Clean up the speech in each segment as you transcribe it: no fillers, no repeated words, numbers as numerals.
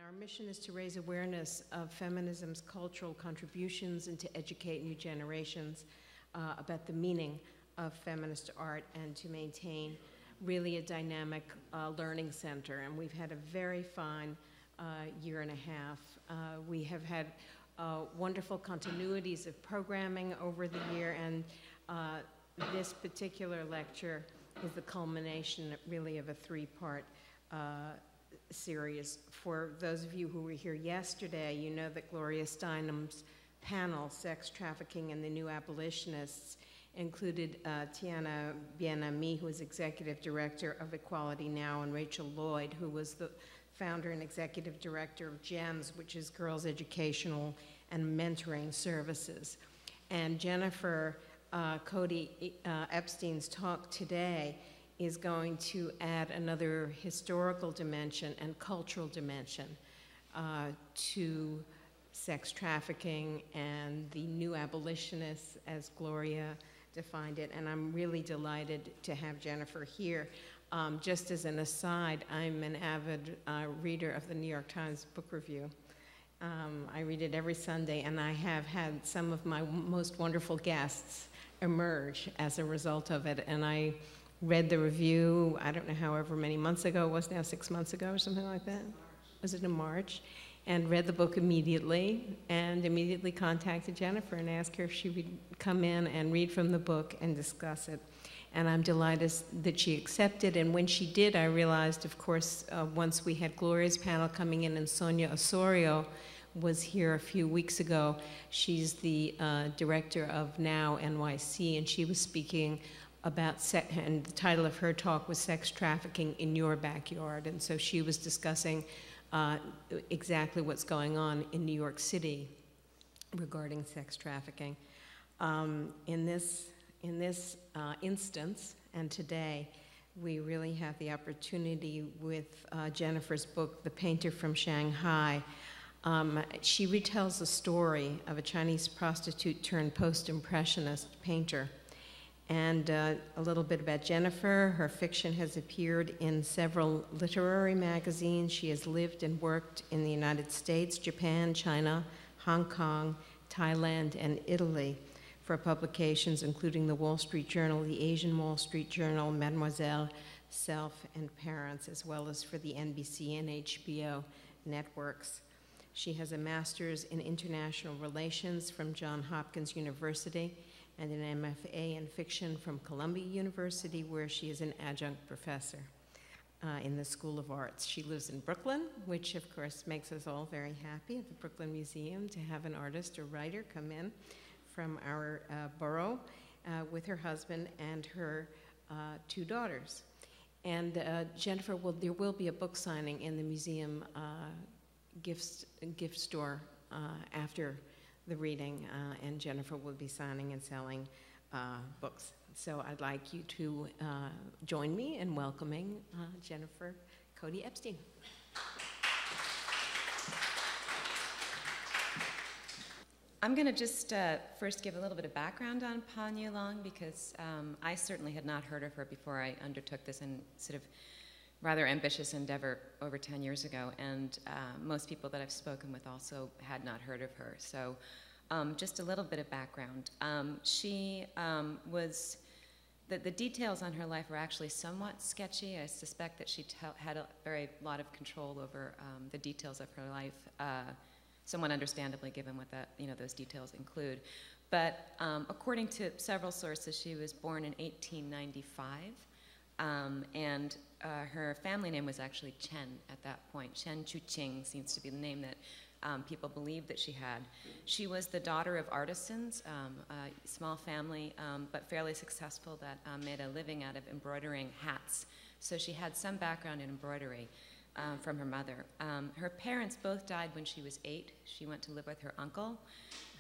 our mission is to raise awareness of feminism's cultural contributions and to educate new generations about the meaning of feminist art and to maintain really a dynamic learning center. And we've had a very fine year and a half. We have had wonderful continuities of programming over the year, and this particular lecture is the culmination really of a three-part series. For those of you who were here yesterday, you know that Gloria Steinem's panel, Sex Trafficking and the New Abolitionists, included Tiana Bien-Ami, who is Executive Director of Equality Now, and Rachel Lloyd, who was the founder and Executive Director of GEMS, which is Girls Educational and Mentoring Services. And Jennifer Cody Epstein's talk today is going to add another historical dimension and cultural dimension to sex trafficking and the new abolitionists, as Gloria defined it. And I'm really delighted to have Jennifer here. Just as an aside, I'm an avid reader of the New York Times Book Review. I read it every Sunday, and I have had some of my most wonderful guests emerge as a result of it. And I read the review, I don't know, however many months ago it was now, 6 months ago or something like that? Was it in March? And read the book immediately, and immediately contacted Jennifer and asked her if she would come in and read from the book and discuss it. And I'm delighted that she accepted, and when she did, I realized, of course, once we had Gloria's panel coming in, and Sonia Osorio was here a few weeks ago. She's the director of Now NYC, and she was speaking about, and the title of her talk was Sex Trafficking in Your Backyard. And so she was discussing exactly what's going on in New York City regarding sex trafficking. In this instance, and today, we really have the opportunity with Jennifer's book, The Painter from Shanghai. She retells the story of a Chinese prostitute turned post-impressionist painter. And a little bit about Jennifer. Her fiction has appeared in several literary magazines. She has lived and worked in the United States, Japan, China, Hong Kong, Thailand, and Italy for publications including the Wall Street Journal, the Asian Wall Street Journal, Mademoiselle, Self, and Parents, as well as for the NBC and HBO networks. She has a master's in international relations from Johns Hopkins University and an MFA in fiction from Columbia University, where she is an adjunct professor in the School of Arts. She lives in Brooklyn, which of course makes us all very happy at the Brooklyn Museum to have an artist or writer come in from our borough with her husband and her 2 daughters. And Jennifer, there will be a book signing in the museum gift store after the reading, and Jennifer will be signing and selling books. So I'd like you to join me in welcoming Jennifer Cody Epstein. I'm going to just first give a little bit of background on Pan Yulong, because I certainly had not heard of her before I undertook this and sort of rather ambitious endeavor over 10 years ago, and most people that I've spoken with also had not heard of her. So just a little bit of background. She was, the details on her life were actually somewhat sketchy. I suspect that she had a very lot of control over the details of her life, somewhat understandably given what that, those details include. But according to several sources, she was born in 1895. And her family name was actually Chen at that point. Chen Chuqing seems to be the name that people believe that she had. She was the daughter of artisans, a small family, but fairly successful, that made a living out of embroidering hats. So she had some background in embroidery from her mother. Her parents both died when she was 8. She went to live with her uncle,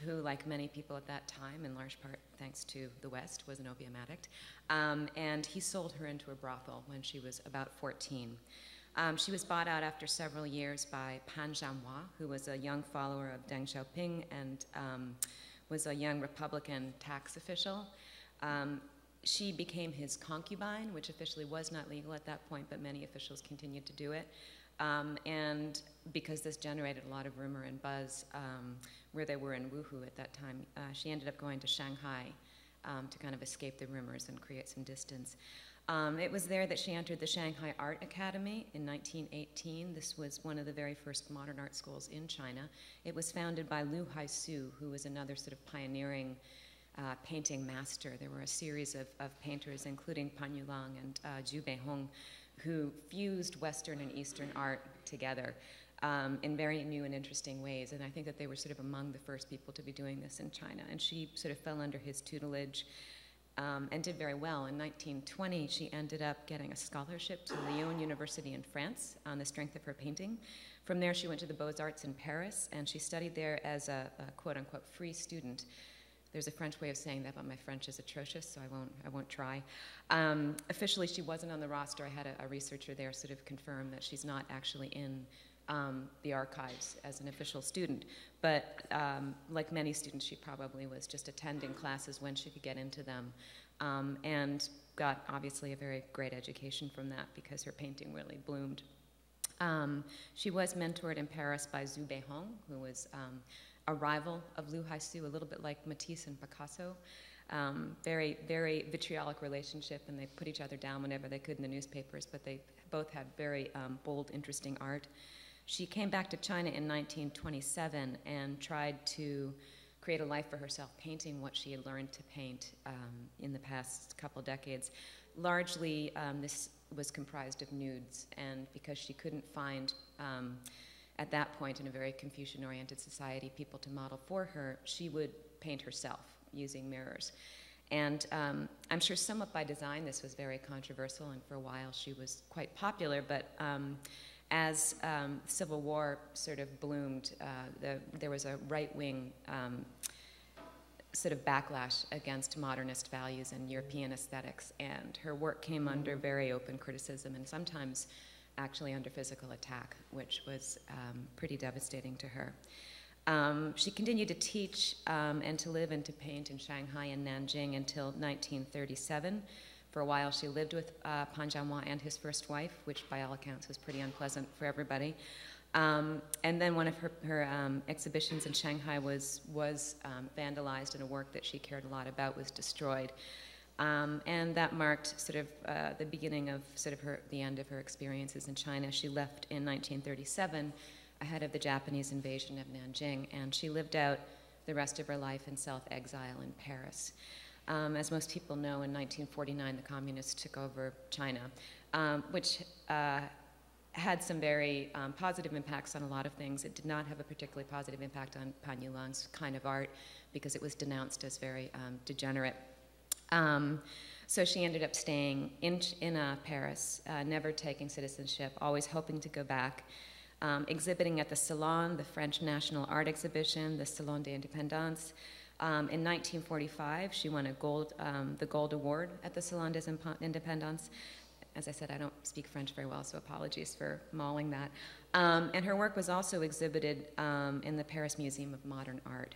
who, like many people at that time, in large part thanks to the West, was an opium addict. And he sold her into a brothel when she was about 14. She was bought out after several years by Pan Zhanhua, who was a young follower of Deng Xiaoping and was a young Republican tax official. She became his concubine, which officially was not legal at that point, but many officials continued to do it. And because this generated a lot of rumor and buzz where they were in Wuhu at that time. She ended up going to Shanghai to kind of escape the rumors and create some distance. It was there that she entered the Shanghai Art Academy in 1918. This was one of the very first modern art schools in China. It was founded by Liu Haisu, who was another sort of pioneering painting master. There were a series of painters, including Pan Yulang and Zhu Beihong, who fused Western and Eastern art together in very new and interesting ways. And I think that they were sort of among the first people to be doing this in China. And she sort of fell under his tutelage and did very well. In 1920, she ended up getting a scholarship to Lyon University in France on the strength of her painting. From there, she went to the Beaux-Arts in Paris, and she studied there as a quote-unquote free student. There's a French way of saying that, but my French is atrocious, so I won't try. Officially, she wasn't on the roster. I had a researcher there sort of confirm that she's not actually in the archives as an official student. But like many students, she probably was just attending classes when she could get into them, and got obviously a very great education from that because her painting really bloomed. She was mentored in Paris by Zhu Beihong, who was a rival of Liu Haisu, a little bit like Matisse and Picasso. Very, very vitriolic relationship, and they put each other down whenever they could in the newspapers, but they both had very bold, interesting art. She came back to China in 1927 and tried to create a life for herself, painting what she had learned to paint in the past couple decades. Largely, this was comprised of nudes, and because she couldn't find at that point, in a very Confucian-oriented society, people to model for her, she would paint herself using mirrors. And I'm sure somewhat by design this was very controversial, and for a while she was quite popular, but as Civil War sort of bloomed, there was a right-wing sort of backlash against modernist values and European aesthetics, and her work came under very open criticism and sometimes actually under physical attack, which was pretty devastating to her. She continued to teach and to live and to paint in Shanghai and Nanjing until 1937. For a while, she lived with Pan Jianhua and his first wife, which by all accounts was pretty unpleasant for everybody. And then one of her exhibitions in Shanghai was vandalized, and a work that she cared a lot about was destroyed. And that marked sort of the beginning of sort of the end of her experiences in China. She left in 1937 ahead of the Japanese invasion of Nanjing, and she lived out the rest of her life in self-exile in Paris. As most people know, in 1949, the communists took over China, which had some very positive impacts on a lot of things. It did not have a particularly positive impact on Pan Yulang's kind of art because it was denounced as very degenerate. So she ended up staying in Paris, never taking citizenship, always hoping to go back, exhibiting at the Salon, the French National Art Exhibition, the Salon des Indépendants. In 1945, she won the Gold Award at the Salon des Indépendants. As I said, I don't speak French very well, so apologies for mauling that. And her work was also exhibited in the Paris Museum of Modern Art.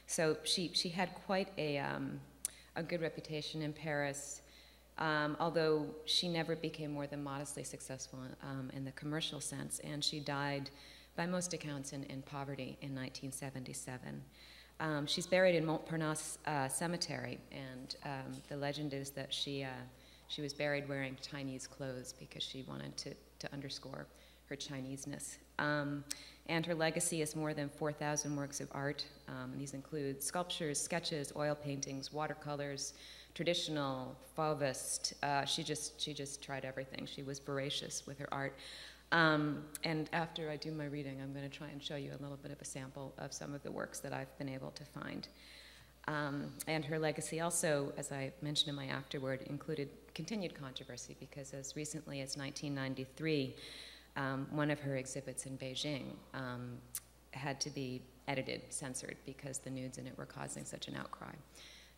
So she had quite a good reputation in Paris, although she never became more than modestly successful in the commercial sense, and she died, by most accounts, in poverty in 1977. She's buried in Montparnasse Cemetery, and the legend is that she was buried wearing Chinese clothes because she wanted to underscore her Chineseness. And her legacy is more than 4,000 works of art. These include sculptures, sketches, oil paintings, watercolors, traditional, Fauvist. She just tried everything. She was voracious with her art. And after I do my reading, I'm going to try and show you a little bit of a sample of some of the works that I've been able to find. And her legacy also, as I mentioned in my afterword, included continued controversy because as recently as 1993, one of her exhibits in Beijing had to be edited, censored, because the nudes in it were causing such an outcry.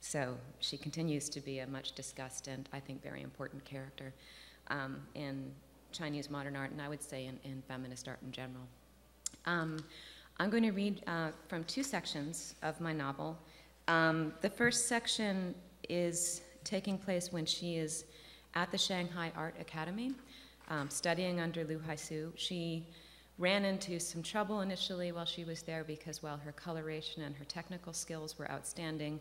So she continues to be a much discussed and I think very important character in Chinese modern art, and I would say in feminist art in general. I'm going to read from two sections of my novel. The first section is taking place when she is at the Shanghai Art Academy, studying under Liu Haisu. She ran into some trouble initially while she was there because while her coloration and her technical skills were outstanding,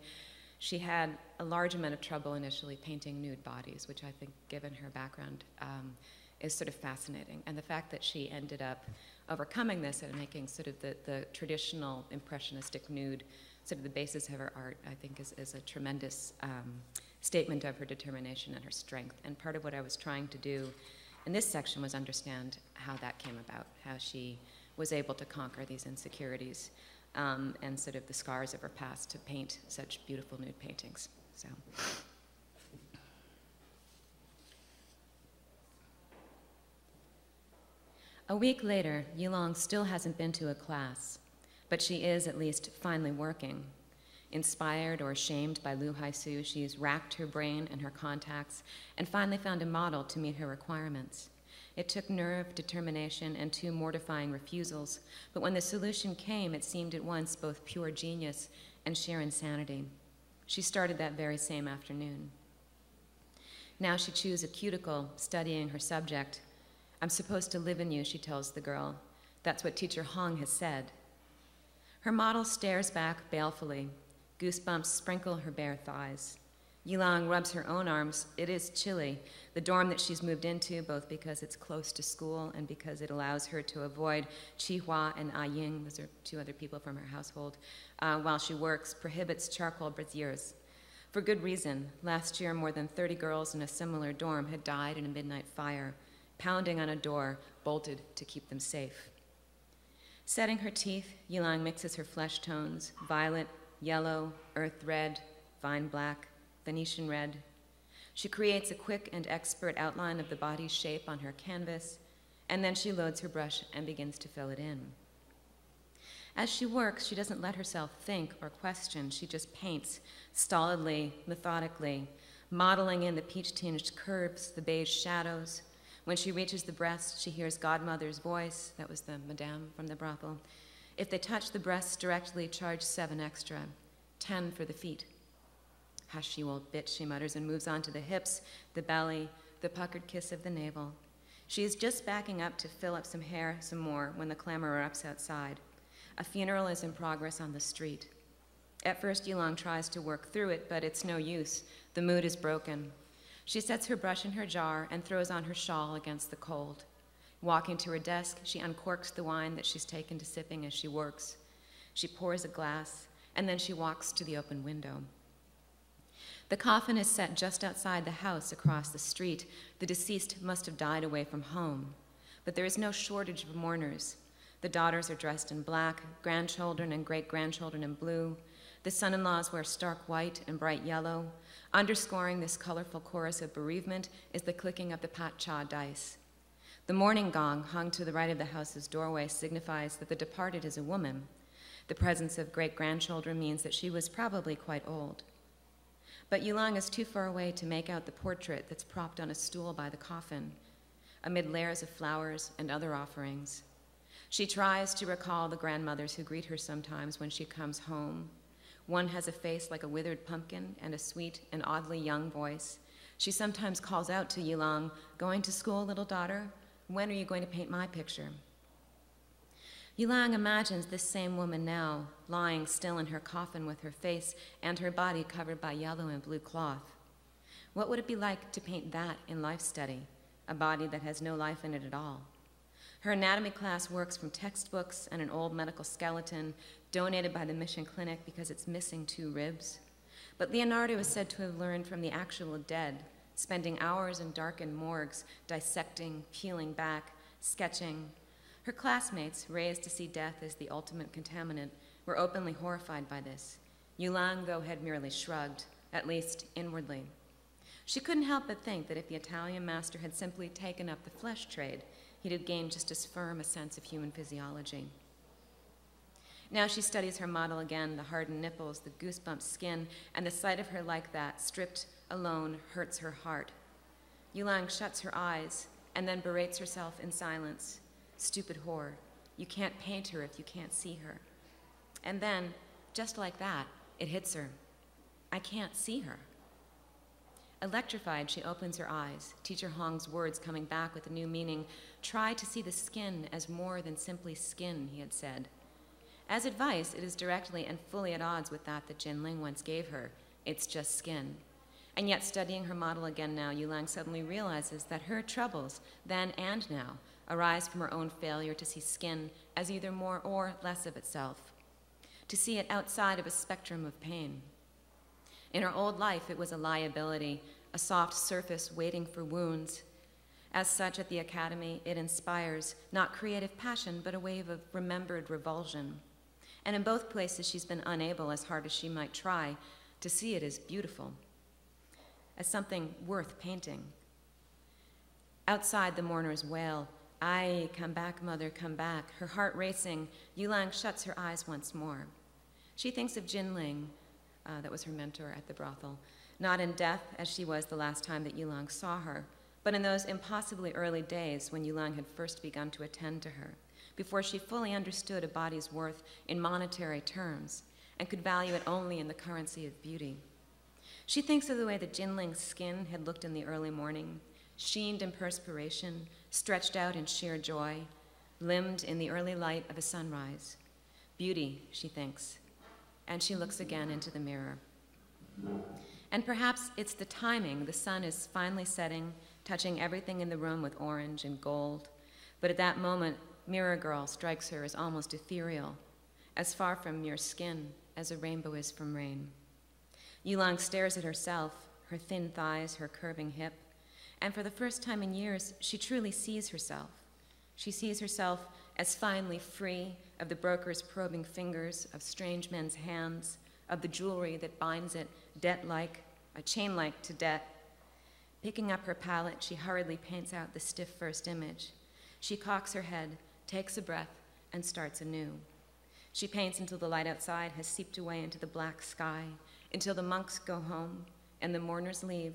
she had a large amount of trouble initially painting nude bodies, which I think, given her background, is sort of fascinating. And the fact that she ended up overcoming this and making sort of the traditional impressionistic nude sort of the basis of her art, I think is a tremendous statement of her determination and her strength. And part of what I was trying to do in this section was understand how that came about, how she was able to conquer these insecurities and sort of the scars of her past to paint such beautiful nude paintings. So. A week later, Yulong still hasn't been to a class, but she is at least finally working. Inspired or shamed by Lu Haisu, she's racked her brain and her contacts and finally found a model to meet her requirements. It took nerve, determination, and 2 mortifying refusals, but when the solution came, it seemed at once both pure genius and sheer insanity. She started that very same afternoon. Now she chews a cuticle, studying her subject. "I'm supposed to live in you," she tells the girl. "That's what Teacher Hong has said." Her model stares back balefully. Goosebumps sprinkle her bare thighs. Yulong rubs her own arms. It is chilly. The dorm that she's moved into, both because it's close to school and because it allows her to avoid Chi Hua and Ah Ying, those are 2 other people from her household, while she works, prohibits charcoal braziers. For good reason. Last year, more than 30 girls in a similar dorm had died in a midnight fire, pounding on a door bolted to keep them safe. Setting her teeth, Yulong mixes her flesh tones, violet, yellow, earth red, vine black, Venetian red. She creates a quick and expert outline of the body's shape on her canvas, and then she loads her brush and begins to fill it in. As she works, she doesn't let herself think or question. She just paints, stolidly, methodically, modeling in the peach-tinged curves, the beige shadows. When she reaches the breast, she hears Godmother's voice, that was the madame from the brothel. "If they touch the breasts directly, charge 7 extra, 10 for the feet." "Hush, you old bitch," she mutters and moves on to the hips, the belly, the puckered kiss of the navel. She is just backing up to fill up some hair some more when the clamor erupts outside. A funeral is in progress on the street. At first, Yulong tries to work through it, but it's no use. The mood is broken. She sets her brush in her jar and throws on her shawl against the cold. Walking to her desk, she uncorks the wine that she's taken to sipping as she works. She pours a glass, and then she walks to the open window. The coffin is set just outside the house across the street. The deceased must have died away from home. But there is no shortage of mourners. The daughters are dressed in black, grandchildren and great-grandchildren in blue. The son-in-laws wear stark white and bright yellow. Underscoring this colorful chorus of bereavement is the clicking of the pat cha dice. The mourning gong hung to the right of the house's doorway signifies that the departed is a woman. The presence of great-grandchildren means that she was probably quite old. But Yulong is too far away to make out the portrait that's propped on a stool by the coffin, amid layers of flowers and other offerings. She tries to recall the grandmothers who greet her sometimes when she comes home. One has a face like a withered pumpkin and a sweet and oddly young voice. She sometimes calls out to Yulong, "Going to school, little daughter? When are you going to paint my picture?" Yulong imagines this same woman now, lying still in her coffin with her face and her body covered by yellow and blue cloth. What would it be like to paint that in life study, a body that has no life in it at all? Her anatomy class works from textbooks and an old medical skeleton donated by the Mission Clinic because it's missing 2 ribs. But Leonardo is said to have learned from the actual dead, spending hours in darkened morgues, dissecting, peeling back, sketching. Her classmates, raised to see death as the ultimate contaminant, were openly horrified by this. Yulong, though, had merely shrugged, at least inwardly. She couldn't help but think that if the Italian master had simply taken up the flesh trade, he'd have gained just as firm a sense of human physiology. Now she studies her model again, the hardened nipples, the goosebump skin, and the sight of her like that, stripped alone, hurts her heart. Yulong shuts her eyes and then berates herself in silence. Stupid whore. You can't paint her if you can't see her. And then, just like that, it hits her. I can't see her. Electrified, she opens her eyes, Teacher Hong's words coming back with a new meaning. Try to see the skin as more than simply skin, he had said. As advice, it is directly and fully at odds with that Jinling once gave her. It's just skin. And yet, studying her model again now, Yulang suddenly realizes that her troubles, then and now, arise from her own failure to see skin as either more or less of itself, to see it outside of a spectrum of pain. In her old life, it was a liability, a soft surface waiting for wounds. As such, at the academy, it inspires not creative passion, but a wave of remembered revulsion. And in both places, she's been unable, as hard as she might try, to see it as beautiful, as something worth painting. Outside, the mourners wail, "Aye, come back, mother, come back." Her heart racing, Yulang shuts her eyes once more. She thinks of Jinling, that was her mentor at the brothel, not in death as she was the last time that Yulang saw her, but in those impossibly early days when Yulang had first begun to attend to her, before she fully understood a body's worth in monetary terms and could value it only in the currency of beauty. She thinks of the way that Jinling's skin had looked in the early morning, sheened in perspiration, stretched out in sheer joy, limned in the early light of a sunrise. Beauty, she thinks, and she looks again into the mirror. And perhaps it's the timing. The sun is finally setting, touching everything in the room with orange and gold. But at that moment, Mirror Girl strikes her as almost ethereal, as far from mere skin as a rainbow is from rain. Yulang stares at herself, her thin thighs, her curving hip, and for the first time in years, she truly sees herself. She sees herself as finally free of the broker's probing fingers, of strange men's hands, of the jewelry that binds it debt-like, a chain-like to debt. Picking up her palette, she hurriedly paints out the stiff first image. She cocks her head, takes a breath, and starts anew. She paints until the light outside has seeped away into the black sky, until the monks go home and the mourners leave,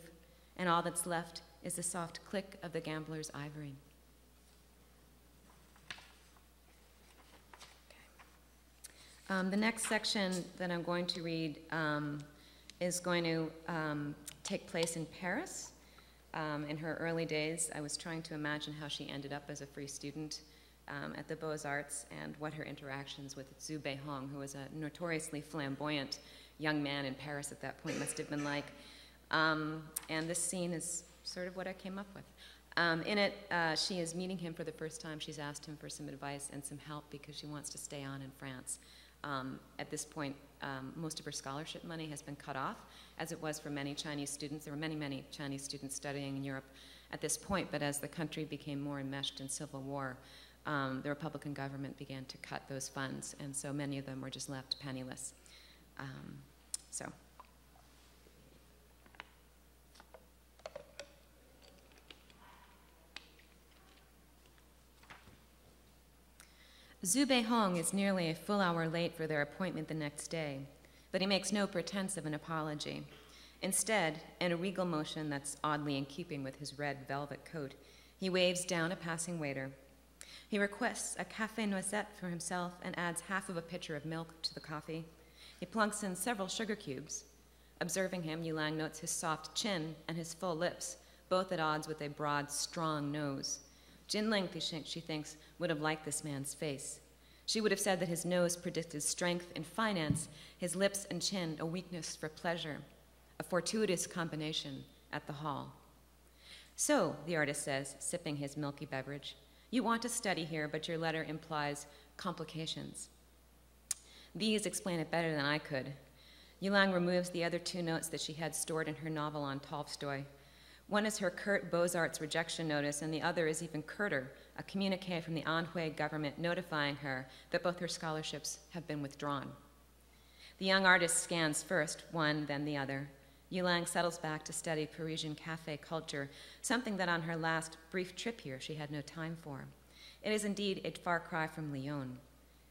and all that's left is the soft click of the gambler's ivory. The next section that I'm going to read is going to take place in Paris. In her early days, I was trying to imagine how she ended up as a free student at the Beaux-Arts and what her interactions with Zhu Beihong, who was a notoriously flamboyant young man in Paris at that point, must have been like. And this scene is sort of what I came up with. In it, she is meeting him for the first time. She's asked him for some advice and some help because she wants to stay on in France. At this point, most of her scholarship money has been cut off, as it was for many Chinese students. There were many, many Chinese students studying in Europe at this point, but as the country became more enmeshed in civil war, the Republican government began to cut those funds, and so many of them were just left penniless. Zhu Beihong is nearly a full hour late for their appointment the next day, but he makes no pretense of an apology. Instead, in a regal motion that's oddly in keeping with his red velvet coat, he waves down a passing waiter. He requests a café noisette for himself and adds half of a pitcher of milk to the coffee. He plunks in several sugar cubes. Observing him, Yulang notes his soft chin and his full lips, both at odds with a broad, strong nose. Jinling, she thinks, would have liked this man's face. She would have said that his nose predicted strength and finance, his lips and chin a weakness for pleasure, a fortuitous combination at the hall. So, the artist says, sipping his milky beverage, you want to study here, but your letter implies complications. These explain it better than I could. Yulang removes the other two notes that she had stored in her novel on Tolstoy. One is her curt Beaux-Arts rejection notice, and the other is even curter, a communique from the Anhui government notifying her that both her scholarships have been withdrawn. The young artist scans first, one, then the other. Yulang settles back to study Parisian cafe culture, something that on her last brief trip here she had no time for. It is indeed a far cry from Lyon.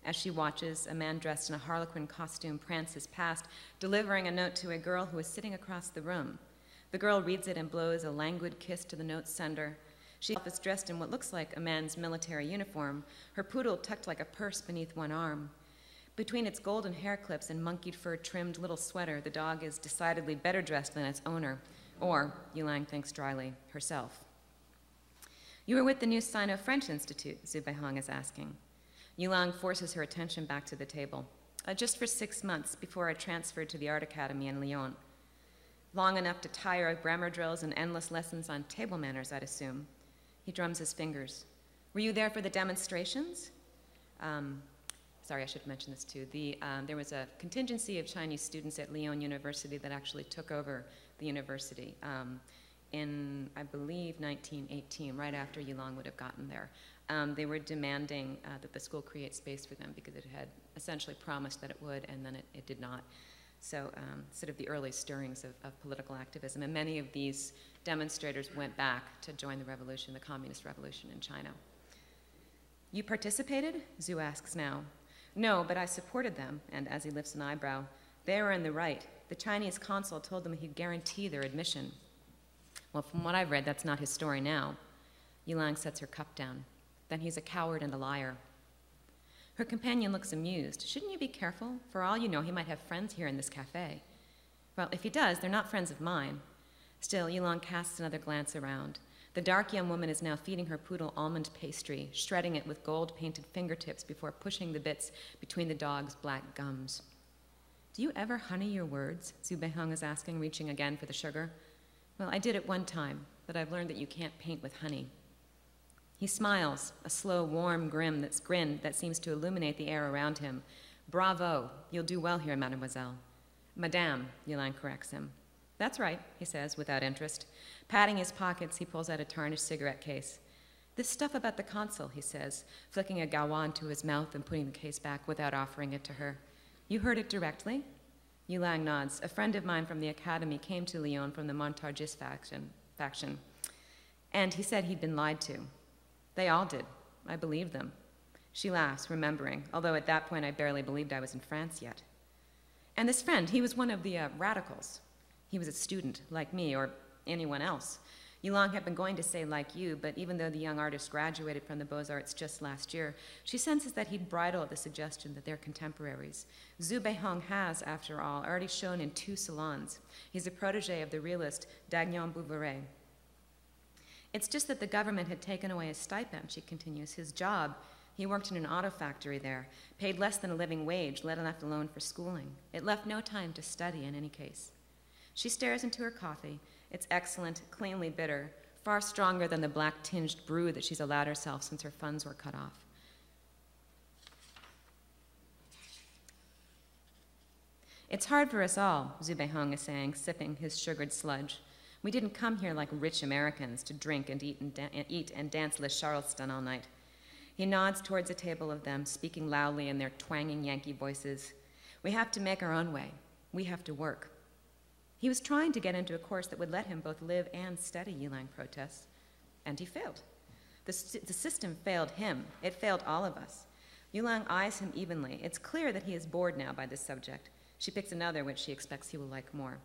As she watches, a man dressed in a harlequin costume prances past, delivering a note to a girl who is sitting across the room. The girl reads it and blows a languid kiss to the note sender. She is dressed in what looks like a man's military uniform, her poodle tucked like a purse beneath one arm. Between its golden hair clips and monkeyed fur-trimmed little sweater, the dog is decidedly better dressed than its owner, Or, Yulang thinks dryly, herself. You were with the new Sino-French Institute, Zhu Beihong is asking. Yulang forces her attention back to the table. Just for 6 months before I transferred to the Art Academy in Lyon. Long enough to tire of grammar drills and endless lessons on table manners, I'd assume. He drums his fingers. Were you there for the demonstrations? Sorry, I should mention this too. There was a contingency of Chinese students at Lyon University that actually took over the university in, I believe, 1918, right after Yulang would have gotten there. They were demanding that the school create space for them because it had essentially promised that it would, and then it did not. So sort of the early stirrings of political activism. And many of these demonstrators went back to join the revolution, the communist revolution in China. You participated? Zhu asks now. No, but I supported them, and as he lifts an eyebrow, they were in the right. The Chinese consul told them he'd guarantee their admission. Well, from what I've read, that's not his story now. Yulang sets her cup down. Then he's a coward and a liar. Her companion looks amused. Shouldn't you be careful? For all you know, he might have friends here in this cafe. Well, if he does, they're not friends of mine. Still, Yulang casts another glance around. The dark young woman is now feeding her poodle almond pastry, shredding it with gold-painted fingertips before pushing the bits between the dog's black gums. Do you ever honey your words? Zhu Beihong is asking, reaching again for the sugar. Well, I did it one time, but I've learned that you can't paint with honey. He smiles, a slow, warm grin that seems to illuminate the air around him. Bravo, you'll do well here, mademoiselle. Madame, Yulang corrects him. That's right, he says, without interest. Patting his pockets, he pulls out a tarnished cigarette case. This stuff about the consul, he says, flicking a gawan to his mouth and putting the case back without offering it to her. You heard it directly? Yulang nods. A friend of mine from the academy came to Lyon from the Montargis faction, and he said he'd been lied to. They all did. I believed them. She laughs, remembering, although at that point I barely believed I was in France yet. And this friend, he was one of the radicals. He was a student, like me, or anyone else. Yulang had been going to say like you, but even though the young artist graduated from the Beaux-Arts just last year, she senses that he'd bridle at the suggestion that they're contemporaries. Zhu Beihong has, after all, already shown in 2 salons. He's a protege of the realist Dagnon Bouverie. It's just that the government had taken away his stipend, she continues, his job. He worked in an auto factory there, paid less than a living wage, let alone for schooling. It left no time to study in any case. She stares into her coffee. It's excellent, cleanly bitter, far stronger than the black-tinged brew that she's allowed herself since her funds were cut off. It's hard for us all, Zhu Beihong is saying, sipping his sugared sludge. We didn't come here like rich Americans to drink and eat and dance Le Charleston all night. He nods towards a table of them, speaking loudly in their twanging Yankee voices. We have to make our own way. We have to work. He was trying to get into a course that would let him both live and study, Yulang protests, and he failed. The system failed him. It failed all of us. Yulang eyes him evenly. It's clear that he is bored now by this subject. She picks another which she expects he will like more.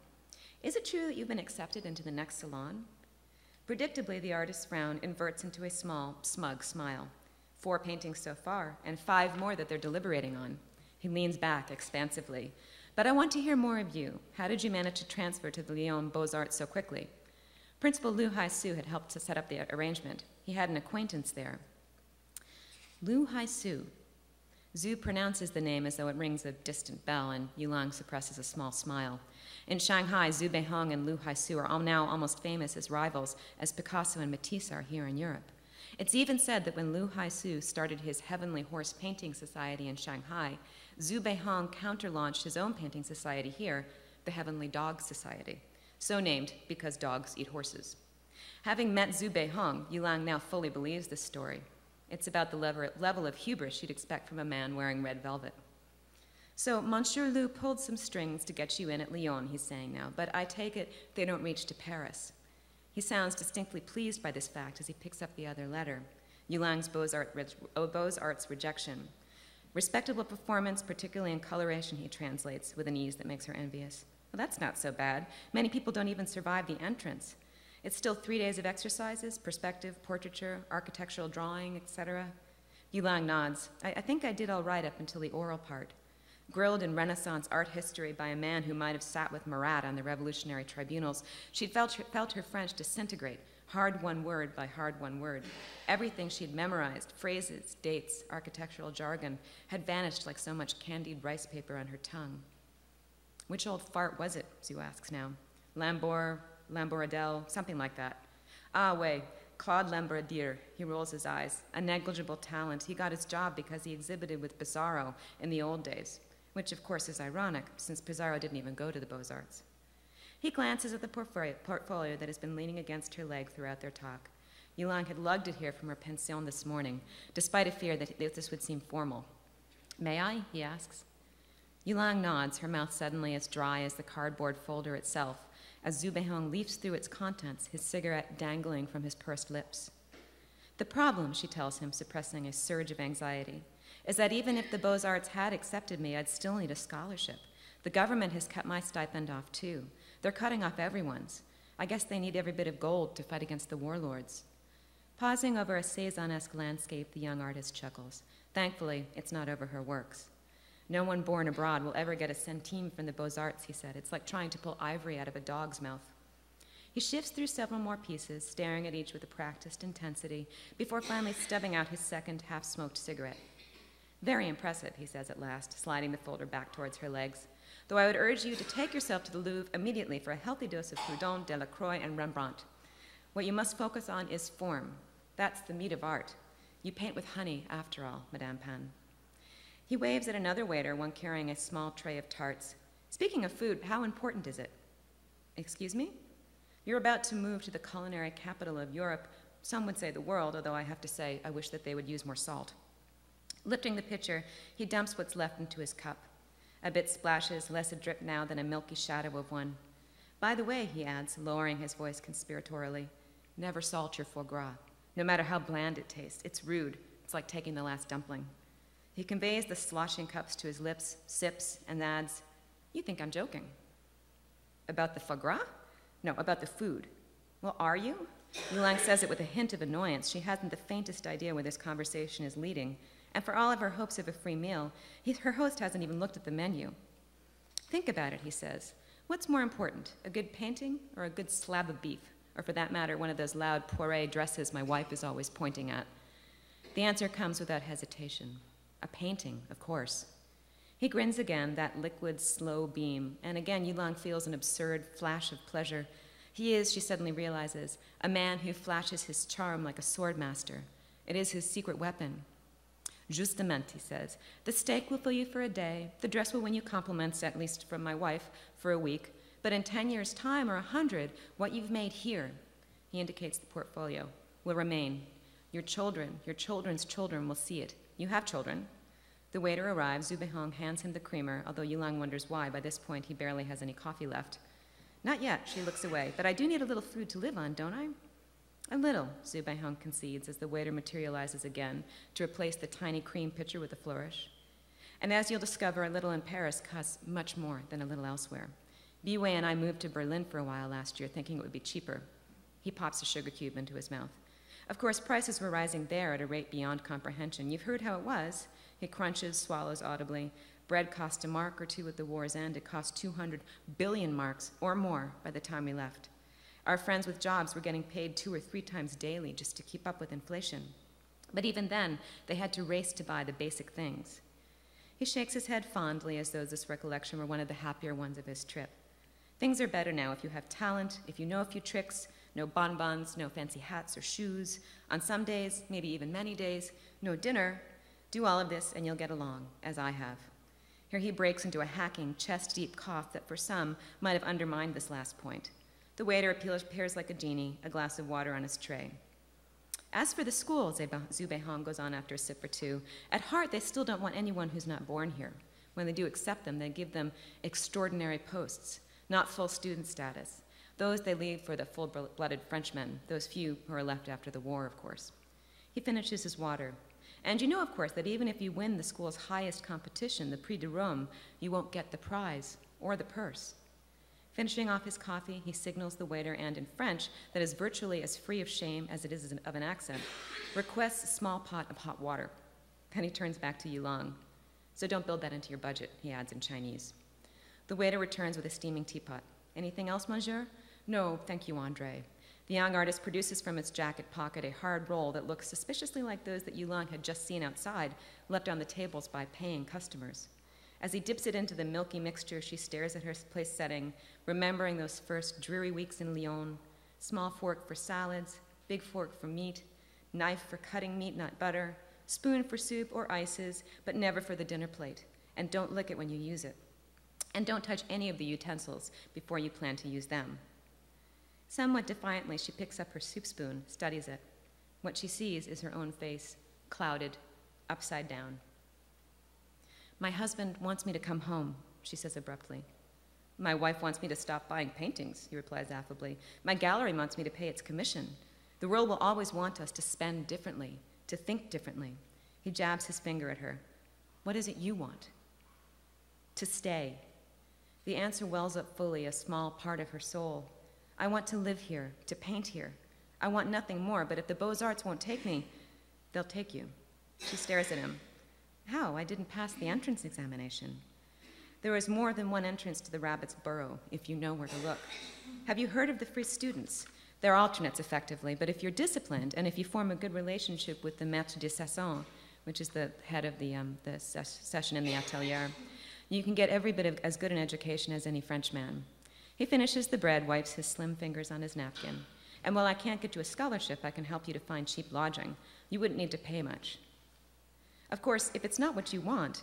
Is it true that you've been accepted into the next salon? Predictably, the artist's frown inverts into a small, smug smile. 4 paintings so far, and 5 more that they're deliberating on. He leans back expansively. But I want to hear more of you. How did you manage to transfer to the Lyon Beaux-Arts so quickly? Principal Lu Haisu had helped to set up the arrangement. He had an acquaintance there. Lu Haisu. Zhu pronounces the name as though it rings a distant bell, and Yulang suppresses a small smile. In Shanghai, Zhu Beihong and Lu Haisu are now almost famous as rivals, as Picasso and Matisse are here in Europe. It's even said that when Lu Haisu started his Heavenly Horse Painting Society in Shanghai, Zhu Beihong counter-launched his own painting society here, the Heavenly Dog Society, so named because dogs eat horses. Having met Zhu Beihong, Yulang now fully believes this story. It's about the level of hubris you'd expect from a man wearing red velvet. So Monsieur Lu pulled some strings to get you in at Lyon, he's saying now, but I take it they don't reach to Paris. He sounds distinctly pleased by this fact as he picks up the other letter, Yulang's Beaux-Arts rejection. Respectable performance, particularly in coloration, he translates with an ease that makes her envious. Well, that's not so bad. Many people don't even survive the entrance. It's still 3 days of exercises, perspective, portraiture, architectural drawing, etc. Yulang nods. I think I did all right up until the oral part. Grilled in Renaissance art history by a man who might have sat with Marat on the revolutionary tribunals, she'd felt her French disintegrate, hard-won word by hard-won word. Everything she'd memorized, phrases, dates, architectural jargon, had vanished like so much candied rice paper on her tongue. Which old fart was it, Zoo asks now? Lambourdel, something like that. Ah, ouais, Claude Lambourdier, he rolls his eyes. A negligible talent. He got his job because he exhibited with Pissarro in the old days, which of course is ironic, since Pissarro didn't even go to the Beaux-Arts. He glances at the portfolio that has been leaning against her leg throughout their talk. Yulong had lugged it here from her pension this morning, despite a fear that this would seem formal. May I? He asks. Yulong nods, her mouth suddenly as dry as the cardboard folder itself, as Zhu Beihong leafs through its contents, his cigarette dangling from his pursed lips. The problem, she tells him, suppressing a surge of anxiety, is that even if the Beaux-Arts had accepted me, I'd still need a scholarship. The government has cut my stipend off, too. They're cutting off everyone's. I guess they need every bit of gold to fight against the warlords. Pausing over a Cézanne-esque landscape, the young artist chuckles. Thankfully, it's not over her works. No one born abroad will ever get a centime from the Beaux-Arts, he said. It's like trying to pull ivory out of a dog's mouth. He shifts through several more pieces, staring at each with a practiced intensity, before finally stubbing out his second half-smoked cigarette. Very impressive, he says at last, sliding the folder back towards her legs. Though I would urge you to take yourself to the Louvre immediately for a healthy dose of Proudhon, Delacroix, and Rembrandt. What you must focus on is form. That's the meat of art. You paint with honey, after all, Madame Pan. He waves at another waiter, one carrying a small tray of tarts. Speaking of food, how important is it? Excuse me? You're about to move to the culinary capital of Europe. Some would say the world, although I have to say I wish that they would use more salt. Lifting the pitcher, he dumps what's left into his cup. A bit splashes, less a drip now than a milky shadow of one. By the way, he adds, lowering his voice conspiratorially, never salt your foie gras. No matter how bland it tastes, it's rude. It's like taking the last dumpling. He conveys the sloshing cups to his lips, sips, and adds, you think I'm joking. About the foie gras? No, about the food. Well, are you? Yulong says it with a hint of annoyance. She hasn't the faintest idea where this conversation is leading. And for all of her hopes of a free meal, her host hasn't even looked at the menu. Think about it, he says. What's more important, a good painting or a good slab of beef? Or for that matter, one of those loud poiré dresses my wife is always pointing at? The answer comes without hesitation. A painting, of course. He grins again, that liquid, slow beam, and again Yulong feels an absurd flash of pleasure. He is, she suddenly realizes, a man who flashes his charm like a swordmaster. It is his secret weapon. Justement, he says, the steak will fill you for a day, the dress will win you compliments, at least from my wife, for a week, but in 10 years' time or 100, what you've made here, he indicates the portfolio, will remain. Your children, your children's children will see it. You have children. The waiter arrives. Zhu Beihong hands him the creamer, although Yulong wonders why. By this point, he barely has any coffee left. Not yet, she looks away. But I do need a little food to live on, don't I? A little, Zhu Beihong concedes as the waiter materializes again to replace the tiny cream pitcher with a flourish. And as you'll discover, a little in Paris costs much more than a little elsewhere. Biwei and I moved to Berlin for a while last year, thinking it would be cheaper. He pops a sugar cube into his mouth. Of course, prices were rising there at a rate beyond comprehension. You've heard how it was. He crunches, swallows audibly. Bread cost a mark or two at the war's end. It cost 200 billion marks or more by the time we left. Our friends with jobs were getting paid 2 or 3 times daily just to keep up with inflation. But even then, they had to race to buy the basic things. He shakes his head fondly as though this recollection were one of the happier ones of his trip. Things are better now if you have talent, if you know a few tricks, no bonbons, no fancy hats or shoes. On some days, maybe even many days, no dinner. Do all of this and you'll get along, as I have. Here he breaks into a hacking, chest-deep cough that for some might have undermined this last point. The waiter appears like a genie, a glass of water on his tray. As for the school, Zhu Beihong goes on after a sip or two, at heart they still don't want anyone who's not born here. When they do accept them, they give them extraordinary posts, not full student status. Those they leave for the full-blooded Frenchmen, those few who are left after the war, of course. He finishes his water. And you know, of course, that even if you win the school's highest competition, the Prix de Rome, you won't get the prize or the purse. Finishing off his coffee, he signals the waiter and, in French, that is virtually as free of shame as it is of an accent, requests a small pot of hot water. Then he turns back to Yulong. So don't build that into your budget, he adds in Chinese. The waiter returns with a steaming teapot. Anything else, monsieur? No, thank you, Andre. The young artist produces from its jacket pocket a hard roll that looks suspiciously like those that Yulong had just seen outside, left on the tables by paying customers. As he dips it into the milky mixture, she stares at her place setting, remembering those first dreary weeks in Lyon. Small fork for salads, big fork for meat, knife for cutting meat, not butter, spoon for soup or ices, but never for the dinner plate. And don't lick it when you use it. And don't touch any of the utensils before you plan to use them. Somewhat defiantly, she picks up her soup spoon, studies it. What she sees is her own face, clouded, upside down. My husband wants me to come home, she says abruptly. My wife wants me to stop buying paintings, he replies affably. My gallery wants me to pay its commission. The world will always want us to spend differently, to think differently. He jabs his finger at her. What is it you want? To stay. The answer wells up fully, a small part of her soul. I want to live here, to paint here. I want nothing more, but if the Beaux-Arts won't take me, they'll take you. She stares at him. How? I didn't pass the entrance examination. There is more than one entrance to the rabbit's burrow, if you know where to look. Have you heard of the free students? They're alternates, effectively, but if you're disciplined and if you form a good relationship with the maître de session, which is the head of the session in the atelier, you can get every bit of as good an education as any Frenchman. He finishes the bread, wipes his slim fingers on his napkin. And while I can't get you a scholarship, I can help you to find cheap lodging. You wouldn't need to pay much. Of course, if it's not what you want,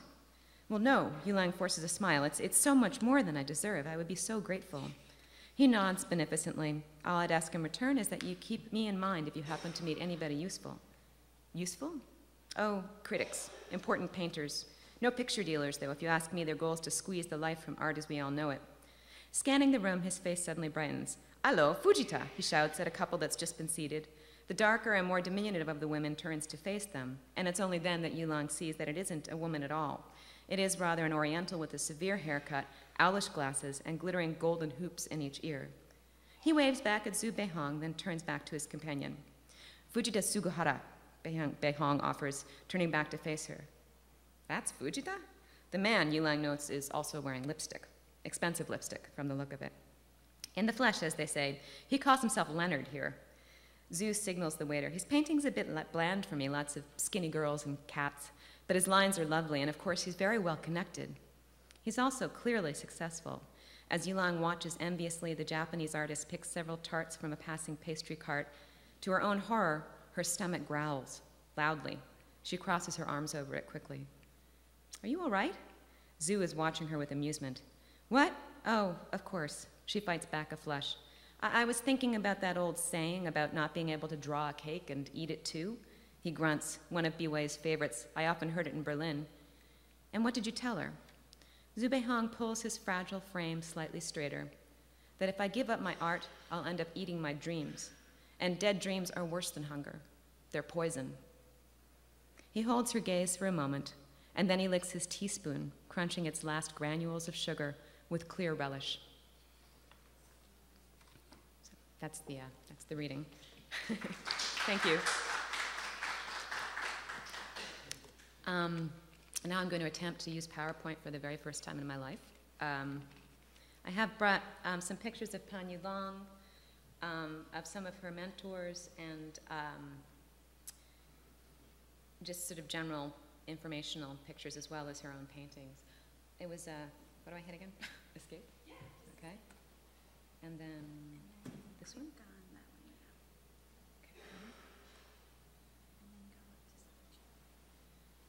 well, no, Yulong forces a smile. It's so much more than I deserve. I would be so grateful. He nods beneficently. All I'd ask in return is that you keep me in mind if you happen to meet anybody useful. Useful? Oh, critics, important painters. No picture dealers, though. If you ask me, their goal is to squeeze the life from art as we all know it. Scanning the room, his face suddenly brightens. Allo, Fujita, he shouts at a couple that's just been seated. The darker and more diminutive of the women turns to face them, and it's only then that Yulong sees that it isn't a woman at all. It is rather an Oriental with a severe haircut, owlish glasses, and glittering golden hoops in each ear. He waves back at Zhu Beihong, then turns back to his companion. Fujita Suguhara, Beihong offers, turning back to face her. That's Fujita? The man, Yulong notes, is also wearing lipstick. Expensive lipstick, from the look of it. In the flesh, as they say, he calls himself Leonard here. Zhu signals the waiter. His painting's a bit bland for me, lots of skinny girls and cats, but his lines are lovely, and of course he's very well connected. He's also clearly successful. As Yulong watches enviously, the Japanese artist picks several tarts from a passing pastry cart. To her own horror, her stomach growls, loudly. She crosses her arms over it quickly. Are you all right? Zhu is watching her with amusement. What? Oh, of course. She fights back a flush. I was thinking about that old saying about not being able to draw a cake and eat it too. He grunts, one of Biwei's favorites. I often heard it in Berlin. And what did you tell her? Zhu Beihong pulls his fragile frame slightly straighter. That if I give up my art, I'll end up eating my dreams. And dead dreams are worse than hunger. They're poison. He holds her gaze for a moment, and then he licks his teaspoon, crunching its last granules of sugar with clear relish. So that's the reading. Thank you. Now I'm going to attempt to use PowerPoint for the very first time in my life. I have brought some pictures of Pan Yulong, of some of her mentors, and just sort of general informational pictures as well as her own paintings. It was, what do I hit again? Escape? Yes. Okay. And then this one?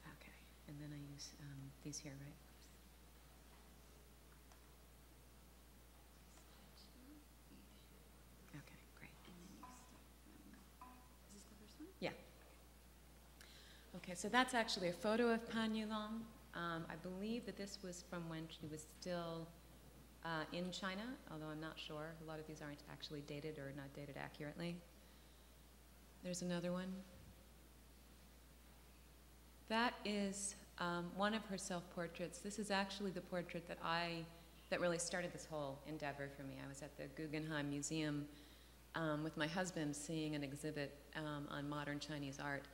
Okay. And then I use these here, right? Okay, great. Is this the first one? Yeah. Okay, so that's actually a photo of Pan Yulong. I believe that this was from when she was still in China, although I'm not sure. A lot of these aren't actually dated or not dated accurately. There's another one. That is one of her self-portraits. This is actually the portrait that really started this whole endeavor for me. I was at the Guggenheim Museum with my husband seeing an exhibit on modern Chinese art,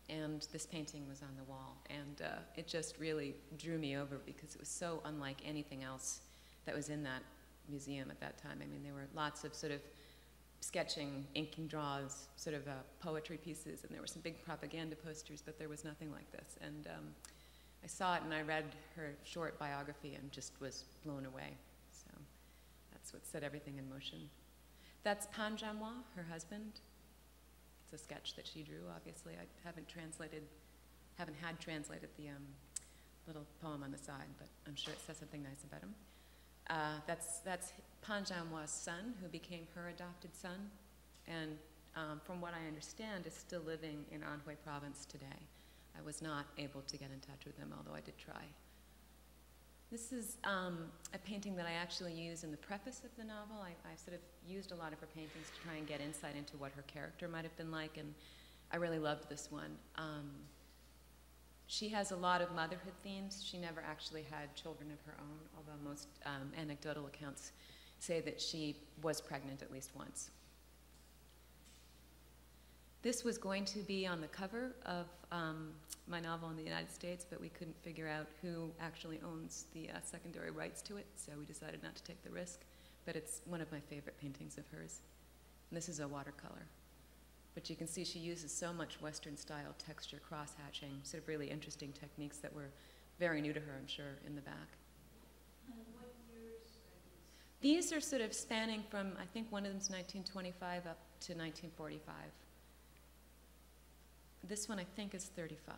And this painting was on the wall, and it just really drew me over because it was so unlike anything else that was in that museum at that time. I mean, there were lots of sort of sketching, inking draws, sort of poetry pieces, and there were some big propaganda posters, but there was nothing like this. And I saw it, and I read her short biography and just was blown away. So that's what set everything in motion. That's Pan Jamois, her husband. It's a sketch that she drew, obviously. I haven't had translated the little poem on the side, but I'm sure it says something nice about him. That's Pan Jamois' son, who became her adopted son, and from what I understand, is still living in Anhui province today. I was not able to get in touch with him, although I did try. This is a painting that I actually use in the preface of the novel. I sort of used a lot of her paintings to try and get insight into what her character might have been like, and I really loved this one. She has a lot of motherhood themes. She never actually had children of her own, although most anecdotal accounts say that she was pregnant at least once. This was going to be on the cover of my novel in the United States, but we couldn't figure out who actually owns the secondary rights to it, so we decided not to take the risk. But it's one of my favorite paintings of hers. And this is a watercolor. But you can see she uses so much Western-style texture, cross-hatching, sort of really interesting techniques that were very new to her, I'm sure, in the back. And what years are these? These are sort of spanning from, I think one of them's 1925 up to 1945. This one, I think, is 35.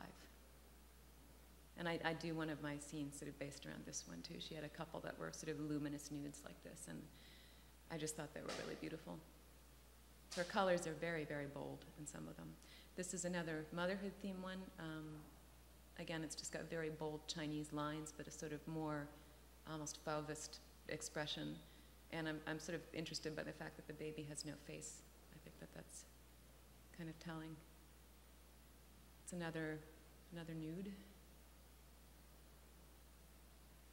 And I do one of my scenes sort of based around this one, too. She had a couple that were sort of luminous nudes like this, and I just thought they were really beautiful. Her colors are very, very bold in some of them. This is another motherhood theme one. Again, it's just got very bold Chinese lines, but a sort of more almost Fauvist expression. And I'm sort of interested by the fact that the baby has no face. I think that that's kind of telling. It's another nude.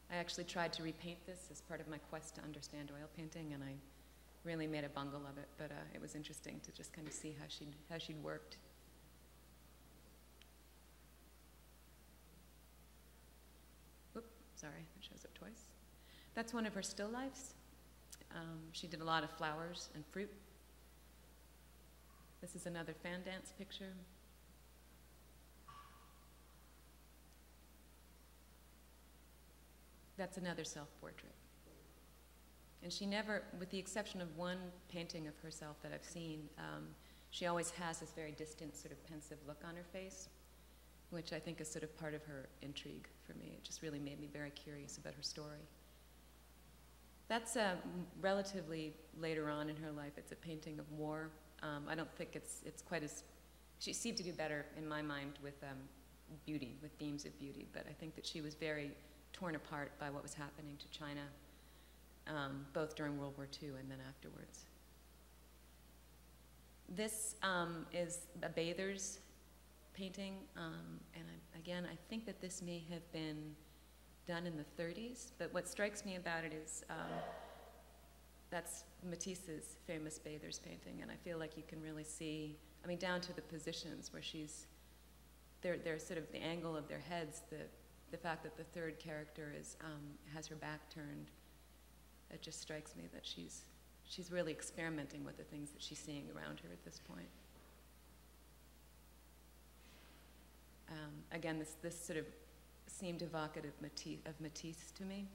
I actually tried to repaint this as part of my quest to understand oil painting, and I really made a bungle of it, but it was interesting to just kind of see how she'd worked. Oop, sorry, it shows up twice. That's one of her still lifes. She did a lot of flowers and fruit. This is another fan dance picture. That's another self-portrait. And she never, with the exception of one painting of herself that I've seen, she always has this very distant, sort of pensive look on her face, which I think is sort of part of her intrigue for me. It just really made me very curious about her story. That's relatively later on in her life. It's a painting of war. I don't think it's quite as, she seemed to do better in my mind with beauty, with themes of beauty, but I think that she was very torn apart by what was happening to China, both during World War II and then afterwards. This is a bather's painting, and again, I think that this may have been done in the 30s, but what strikes me about it is that's Matisse's famous bather's painting, and I feel like you can really see, I mean, down to the positions where they're sort of the angle of their heads, the fact that the third character has her back turned, it just strikes me that she's really experimenting with the things that she's seeing around her at this point. Again, this sort of seemed evocative of Matisse to me.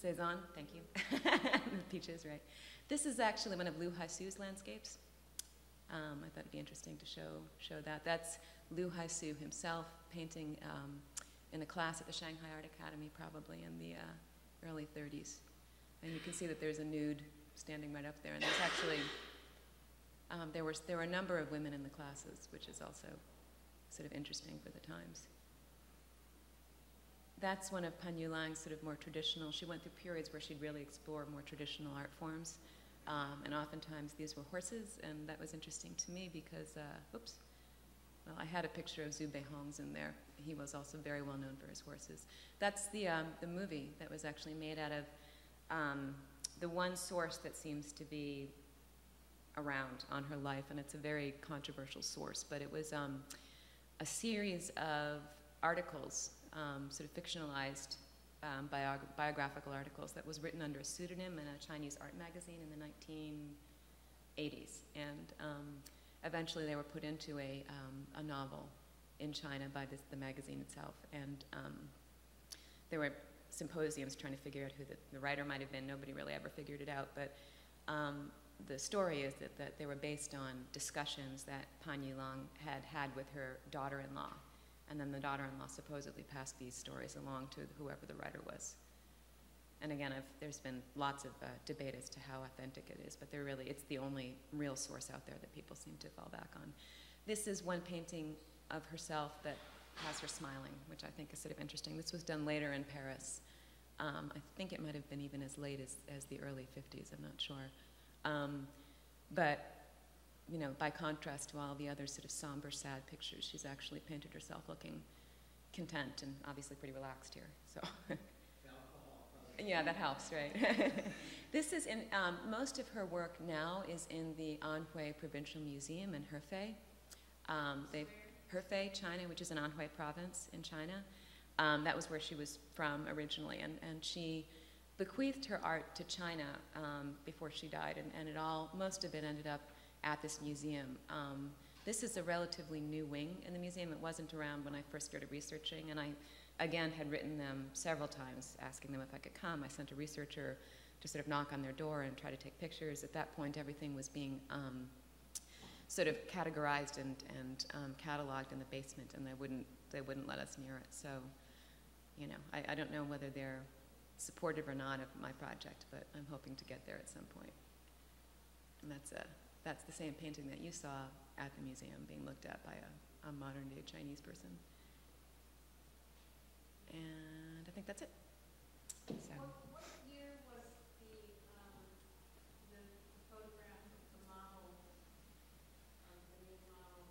Cézanne, thank you. Peaches, right. This is actually one of Liu Haisu's landscapes. I thought it'd be interesting to show that. That's Liu Haisu himself painting in a class at the Shanghai Art Academy, probably in the early 30s. And you can see that there's a nude standing right up there. And there's actually, there were a number of women in the classes, which is also sort of interesting for the times. That's one of Pan Yulang's sort of more traditional, she went through periods where she'd really explore more traditional art forms. And oftentimes these were horses, and that was interesting to me because, oops, well, I had a picture of Zhu Beihong's in there. He was also very well known for his horses. That's the movie that was actually made out of the one source that seems to be around on her life, and it's a very controversial source, but it was a series of articles, sort of fictionalized biographical articles that was written under a pseudonym in a Chinese art magazine in the 1980s. And eventually they were put into a novel in China by the magazine itself. And there were symposiums trying to figure out who the writer might have been. Nobody really ever figured it out. But the story is that they were based on discussions that Pan Yulong had with her daughter-in-law. And then the daughter-in-law supposedly passed these stories along to whoever the writer was. And again, there's been lots of debate as to how authentic it is, but it's the only real source out there that people seem to fall back on. This is one painting of herself that has her smiling, which I think is sort of interesting. This was done later in Paris. I think it might have been even as late as the early 50s, I'm not sure. But you know, by contrast to all the other sort of somber, sad pictures, she's actually painted herself looking content and obviously pretty relaxed here. So, yeah, that helps, right? This is in most of her work now is in the Anhui Provincial Museum in Hefei. Hefei, China, which is in Anhui Province in China. That was where she was from originally, and she bequeathed her art to China before she died, and most of it ended up at this museum. This is a relatively new wing in the museum. It wasn't around when I first started researching, and I, again, had written them several times asking them if I could come. I sent a researcher to sort of knock on their door and try to take pictures. At that point, everything was being sort of categorized and cataloged in the basement, and they wouldn't let us near it. So, you know, I don't know whether they're supportive or not of my project, but I'm hoping to get there at some point. And that's the same painting that you saw at the museum being looked at by a modern-day Chinese person. And I think that's it. So. What year was the photograph of the model, the new model,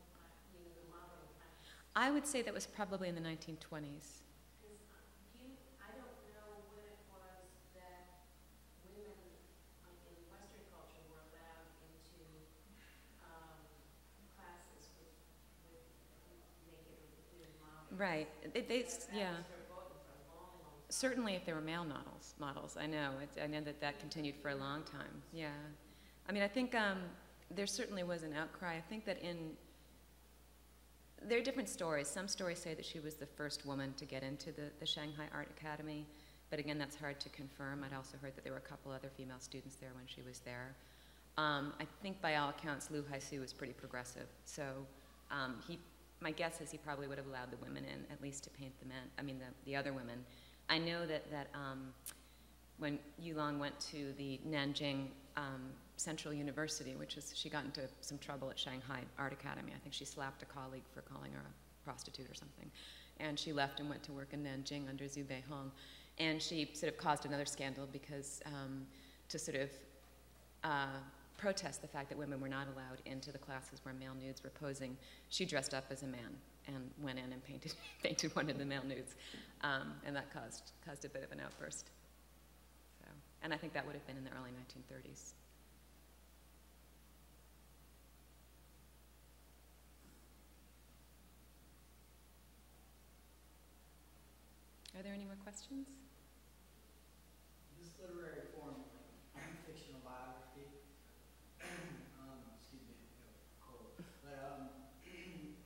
the model? I would say that was probably in the 1920s. I don't know when it was that women in Western culture were allowed into classes with naked or nude models. Right. Yeah. Certainly, if there were male models, I know. I know that continued for a long time. Yeah. I mean, I think there certainly was an outcry. I think that there are different stories. Some stories say that she was the first woman to get into the Shanghai Art Academy, but again, that's hard to confirm. I'd also heard that there were a couple other female students there when she was there. I think by all accounts, Liu Haisu was pretty progressive. So my guess is he probably would have allowed the women in, at least to paint the men. I mean, the other women. I know that when Yulong went to the Nanjing Central University, she got into some trouble at Shanghai Art Academy. I think she slapped a colleague for calling her a prostitute or something. And she left and went to work in Nanjing under Zhu Beihong. And she sort of caused another scandal because to sort of protest the fact that women were not allowed into the classes where male nudes were posing, she dressed up as a man and went in and painted one of the male nudes. And that caused a bit of an outburst. So, and I think that would have been in the early 1930s. Are there any more questions? This literary form, like fictional biography, excuse me, cold. But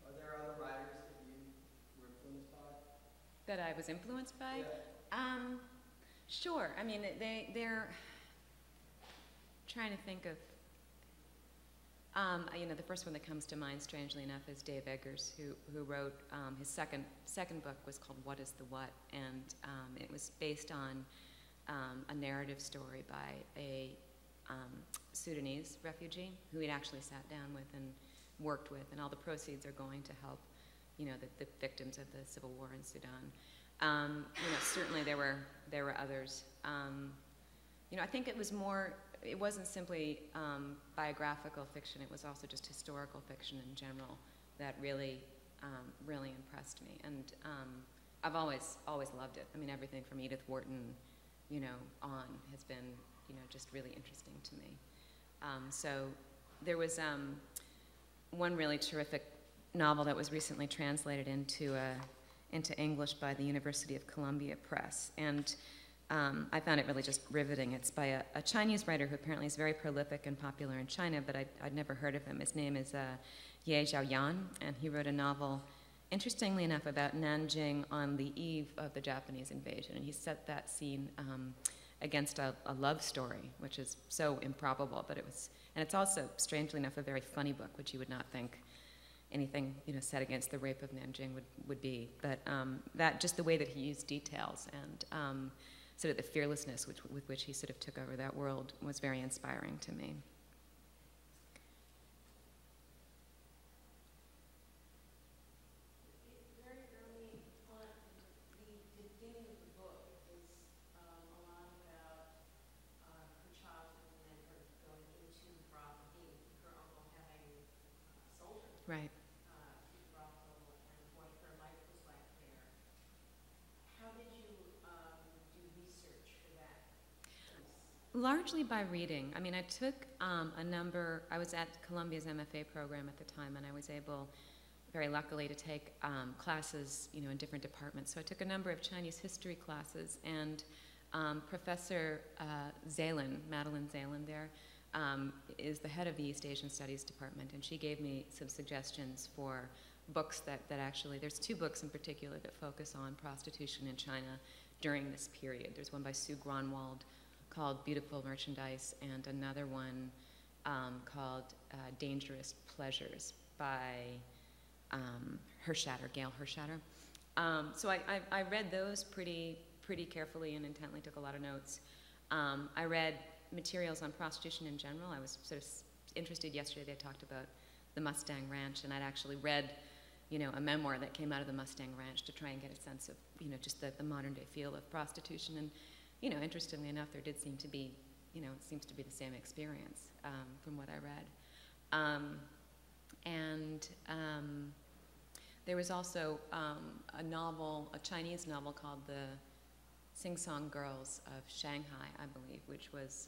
are there other writers that you were influenced by? That I was influenced by? Yeah. Sure. I mean, they're trying to think of. You know, the first one that comes to mind, strangely enough, is Dave Eggers, who wrote his second book was called What is the What, and it was based on a narrative story by a Sudanese refugee who he'd actually sat down with and worked with, and all the proceeds are going to help, you know, the victims of the civil war in Sudan. You know, certainly there were others. You know, I think it was more. It wasn't simply biographical fiction, it was also just historical fiction in general that really impressed me. And I've always loved it. I mean, everything from Edith Wharton, you know, on has been, you know, just really interesting to me. So there was one really terrific novel that was recently translated into English by the University of Columbia Press, and I found it really just riveting. It's by a Chinese writer who apparently is very prolific and popular in China, but I'd never heard of him. His name is Ye Zhaoyan, and he wrote a novel, interestingly enough, about Nanjing on the eve of the Japanese invasion, and he set that scene against a love story, which is so improbable, but it was, and it's also, strangely enough, a very funny book, which you would not think anything, you know, set against the rape of Nanjing would be. But that, just the way that he used details and sort of the fearlessness with which he sort of took over that world was very inspiring to me. Very early on, the beginning of the book is a lot about her childhood and then her going into the brothel, her uncle having sold her Right. to the brothel and what her life was like there. How did you do research for that piece? Largely by reading. I mean, I took I was at Columbia's MFA program at the time, and I was able, very luckily, to take classes, you know, in different departments. So I took a number of Chinese history classes, and Professor Madeline Zalen there, is the head of the East Asian Studies Department, and she gave me some suggestions for books that actually, there's two books in particular that focus on prostitution in China during this period. There's one by Sue Gronwald called Beautiful Merchandise, and another one called Dangerous Pleasures by Gail Hershatter. So I read those pretty carefully and intently, took a lot of notes. I read materials on prostitution in general. I was sort of interested yesterday, they talked about the Mustang Ranch, and I'd actually read, you know, a memoir that came out of the Mustang Ranch to try and get a sense of, you know, just the modern day feel of prostitution. And, you know, interestingly enough, there did seem to be, you know, it seems to be the same experience from what I read. There was also a novel, a Chinese novel called The Sing Song Girls of Shanghai, I believe, which was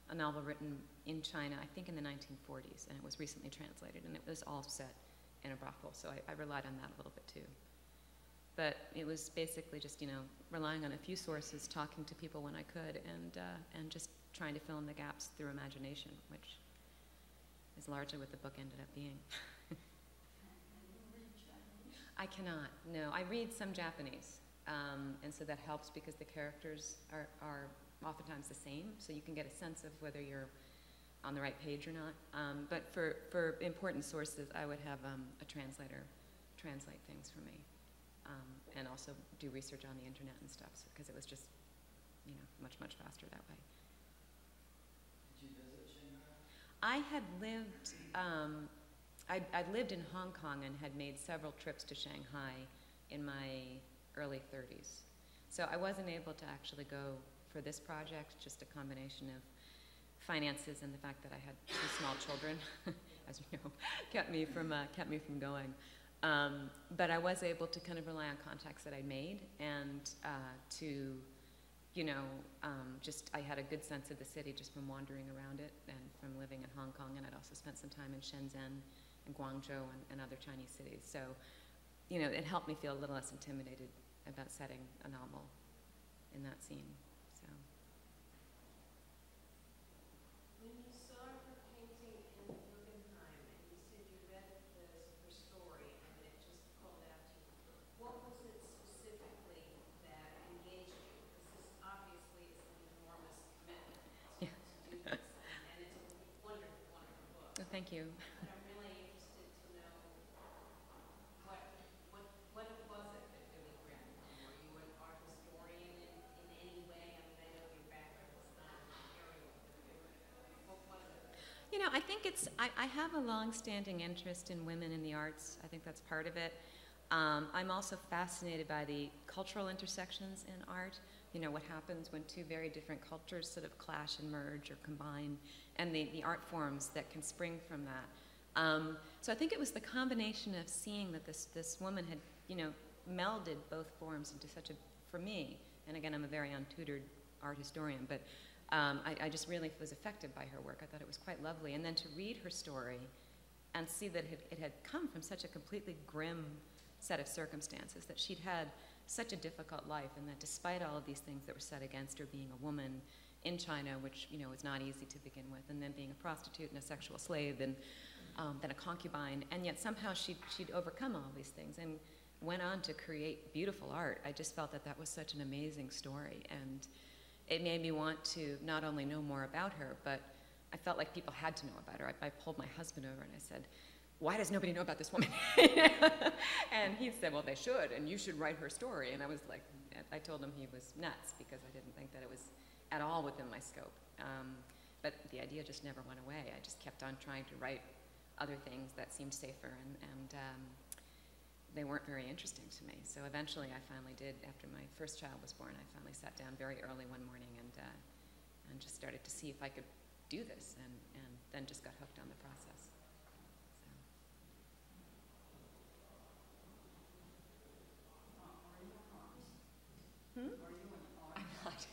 a novel written in China, I think in the 1940s, and it was recently translated, and it was all set in a brothel, so I relied on that a little bit too. But it was basically just, you know, relying on a few sources, talking to people when I could, and just trying to fill in the gaps through imagination, which is largely what the book ended up being. I cannot, no. I read some Japanese, and so that helps because the characters are oftentimes the same, so you can get a sense of whether you're on the right page or not. But for important sources, I would have a translator translate things for me, and also do research on the internet and stuff, because it was just, you know, much faster that way. Did you visit Shanghai? I had lived, I'd lived in Hong Kong and had made several trips to Shanghai in my early 30s. So I wasn't able to actually go for this project, just a combination of finances and the fact that I had two small children, as you know, kept me from going. But I was able to kind of rely on contacts that I made and to, you know, I had a good sense of the city just from wandering around it and from living in Hong Kong, and I'd also spent some time in Shenzhen and Guangzhou and other Chinese cities. So, you know, it helped me feel a little less intimidated about setting a novel in that scene. So. When you saw her painting in Guggenheim and you said you read her story and it just called out to you, what was it specifically that engaged you? Because this obviously is an enormous commitment to do this, and it's a wonderful, wonderful book. Oh, thank you. But I'm really interested to know what it was that really grabbed you. Were you an art historian in any way? I mean, I know your background is not material, but what was it? You know, I think I have a long-standing interest in women in the arts. I think that's part of it. I'm also fascinated by the cultural intersections in art. You know, what happens when two very different cultures sort of clash and merge or combine, and the art forms that can spring from that. So I think it was the combination of seeing that this woman had, you know, melded both forms into such a, for me, and again, I'm a very untutored art historian, but I just really was affected by her work. I thought it was quite lovely. And then to read her story and see that it had come from such a completely grim set of circumstances, that she'd had such a difficult life, and that despite all of these things that were said against her, being a woman in China, which was not easy to begin with, and then being a prostitute and a sexual slave, and then a concubine, and yet somehow she'd overcome all these things and went on to create beautiful art. I just felt that that was such an amazing story, and it made me want to not only know more about her, but I felt like people had to know about her. I pulled my husband over and I said, "Why does nobody know about this woman?" And he said, "Well, they should, and you should write her story." And I was like, I told him he was nuts, because I didn't think that it was at all within my scope. But the idea just never went away. I just kept on trying to write other things that seemed safer, and they weren't very interesting to me. So eventually I finally did, after my first child was born, I finally sat down very early one morning and just started to see if I could do this, and then just got hooked on the process. So. I'm not.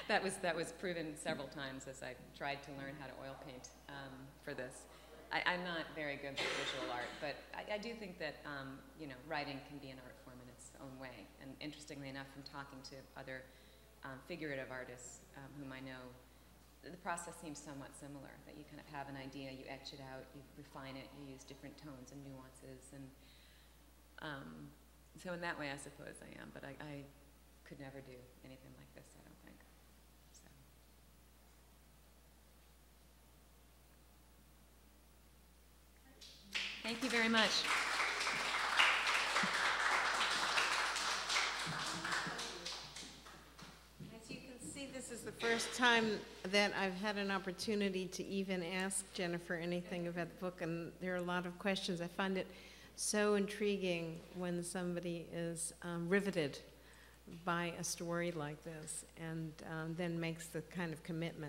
That was proven several times as I tried to learn how to oil paint for this. I'm not very good with visual art, but I do think that writing can be an art form in its own way. And interestingly enough, from talking to other figurative artists whom I know, the process seems somewhat similar. That you kind of have an idea, you etch it out, you refine it, you use different tones and nuances, and so in that way, I suppose I am. But I could never do anything like this, I don't think. So. Thank you very much. As you can see, this is the first time that I've had an opportunity to even ask Jennifer anything about the book, and there are a lot of questions. I find it so intriguing when somebody is riveted by a story like this, and then makes the kind of commitment